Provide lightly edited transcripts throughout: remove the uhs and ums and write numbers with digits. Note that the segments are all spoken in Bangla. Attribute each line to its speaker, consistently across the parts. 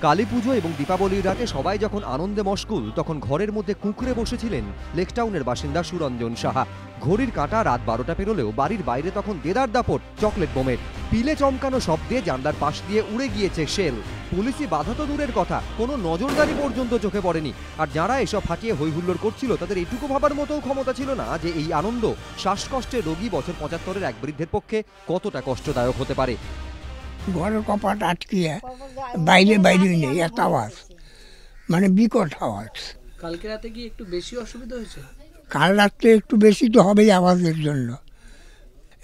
Speaker 1: কালী পুজো এবং দীপাবলির রাতে সবাই যখন আনন্দে মশগুল, তখন ঘরের মধ্যে কুঁকড়ে বসেছিলেন লেকটাউনের বাসিন্দা সুরঞ্জন সাহা। ঘড়ির কাঁটা রাত 12টা পেরোলেও বাড়ির বাইরে তখন দেদার দাপট চকলেট বোমের। পিলে চমকানো শব্দে জানলার পাশ দিয়ে উড়ে গিয়েছে শেল। পুলিশি বাধা তো দূরের কথা, কোনো নজরদারি পর্যন্ত চোখে পড়েনি। আর যারা এসব ফাটিয়ে হইহুল্লোড় করছিল, তাদের এটুকু ভাবার মতো ক্ষমতা ছিল না যে এই আনন্দ শ্বাসকষ্টের রোগী বছর 75-এর এক বৃদ্ধের পক্ষে কতটা কষ্টদায়ক হতে পারে।
Speaker 2: ঘরের কপাট আটকিয়ে বাইরে নেই, এত আওয়াজ, মানে বিকট আওয়াজ।
Speaker 3: কালকে রাতে কি একটু বেশি অসুবিধা হয়েছে?
Speaker 2: কাল রাত্রে একটু বেশি তো হবেই আওয়াজের জন্য।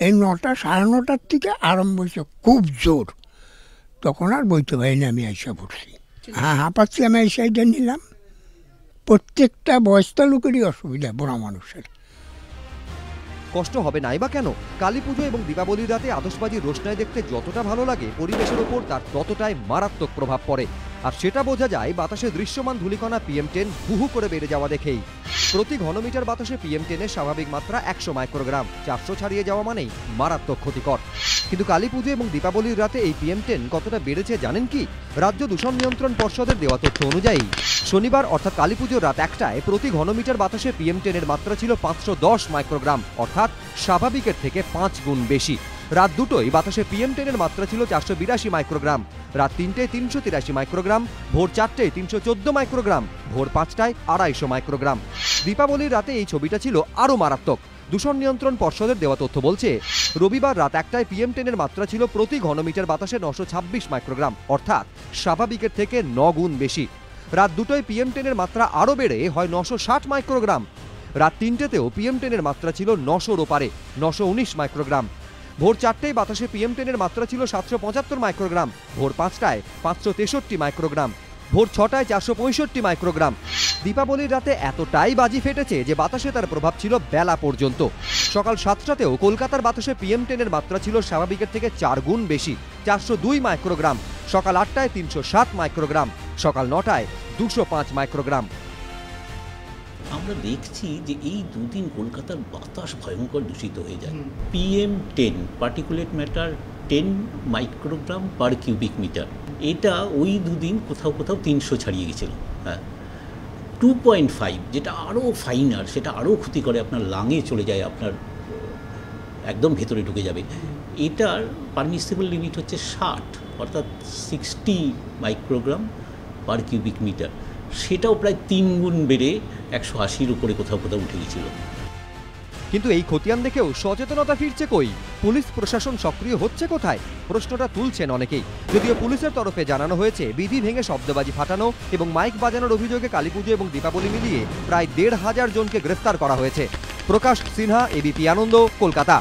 Speaker 2: এই 9টা সাড়ে 9টার থেকে আরম্ভ হয়েছে খুব জোর, তখন আর বইতে পারিনি, আমি আইসা পড়ছি। হাঁপাচ্ছি, আমি এই সাইডে নিলাম। প্রত্যেকটা বয়স্ক লোকেরই অসুবিধা, বুড়া মানুষের।
Speaker 1: কষ্ট হবে নাই বা কেন? কালী পুজো এবং দীপাবলির রাতে আতশবাজির রোশনাই দেখতে যতটা ভালো লাগে, পরিবেশের ওপর তার ততটাই মারাত্মক প্রভাব পড়ে। আর সেটা বোঝা যায় বাতাসে দৃশ্যমান ধূলিকণা PM10 হুহু করে বেড়ে যাওয়া দেখেই। প্রতি ঘনমিটার বাতাসে PM10 এর স্বাভাবিক মাত্রা 100 মাইক্রোগ্রাম। 400 ছাড়িয়ে যাওয়া মানেই মারাত্মক ক্ষতিকর। কিন্তু কালী পুজো এবং দীপাবলির রাতে এই PM10 কতটা বেড়েছে জানেন কি? রাজ্য দূষণ নিয়ন্ত্রণ পর্ষদের দেওয়া তথ্য অনুযায়ী শনিবার অর্থাৎ কালী পুজোর রাত 1টায় প্রতি ঘনমিটার বাতাসে PM10 এর মাত্রা ছিল 510 মাইক্রোগ্রাম, অর্থাৎ স্বাভাবিকের থেকে 5 গুণ বেশি। রাত 2টোয় বাতাসে PM10 এর মাত্রা ছিল 482 মাইক্রোগ্রাম, রাত 3টেয় 383 মাইক্রোগ্রাম, ভোর 4টেয় 314 মাইক্রোগ্রাম, ভোর 5টায় 250 মাইক্রোগ্রাম। দীপাবলির রাতে এই ছবিটা ছিল আরও মারাত্মক। দূষণ নিয়ন্ত্রণ পর্ষদের দেওয়া তথ্য বলছে, রবিবার রাত 1টায় PM10 এর মাত্রা ছিল প্রতি ঘনমিটার বাতাসে 926 মাইক্রোগ্রাম, অর্থাৎ স্বাভাবিকের থেকে 9 গুণ বেশি। রাত 2টোয় PM10 এর মাত্রা আরও বেড়ে হয় 960 মাইক্রোগ্রাম। রাত 3টেতেও PM10 এর মাত্রা ছিল 900-র ওপারে, 919 মাইক্রোগ্রাম। ভোর 4টেয় বাতাসে PM10 এর মাত্রা ছিল 775 মাইক্রোগ্রাম, ভোর 5টায় 563 মাইক্রোগ্রাম, ভোর 6টায় 465 মাইক্রোগ্রাম। দীপাবলির রাতে এতটাই বাজি ফেটেছে যে বাতাসে তার প্রভাব ছিল বেলা পর্যন্ত। সকাল 7টাতেও কলকাতার বাতাসে PM10 এর মাত্রা ছিল স্বাভাবিকের থেকে 4 গুণ বেশি, 402 মাইক্রোগ্রাম। সকাল 8টায় 307 মাইক্রোগ্রাম, সকাল 9টায় 205 মাইক্রোগ্রাম।
Speaker 4: আমরা দেখছি যে এই দুদিন কলকাতার বাতাস ভয়ঙ্কর দূষিত হয়ে যায়। PM10 particulate matter 10 microgram per cubic metre, এটা ওই দুদিন কোথাও 300 ছাড়িয়ে গেছিল। হ্যাঁ, 2.5 যেটা আরও ফাইনার, সেটা আরও ক্ষতি করে, আপনার লাঙে চলে যায়, আপনার একদম ভেতরে ঢুকে যাবে। এটার পারমিসিবল লিমিট হচ্ছে 60, অর্থাৎ 60 মাইক্রোগ্রাম পার কিউবিক মিটার। সেটাও প্রায় 3 গুণ বেড়ে 180-র উপরে কোথাও উঠে গেছিল।
Speaker 1: কিন্তু এই খতিয়ান দেখেও সচেতনতা ফিরছে কই? পুলিশ প্রশাসন সক্রিয় হচ্ছে কোথায়? প্রশ্নটা তুলছেন অনেকেই। যদিও পুলিশের তরফে জানানো হয়েছে, বিধি ভেঙে শব্দবাজি ফাটানো এবং মাইক বাজানোর অভিযোগে কালীপুজো এবং দীপাবলি মিলিয়ে প্রায় 1,500 জনকে গ্রেফতার করা হয়েছে। প্রকাশ সিনহা, ABP আনন্দ, কলকাতা।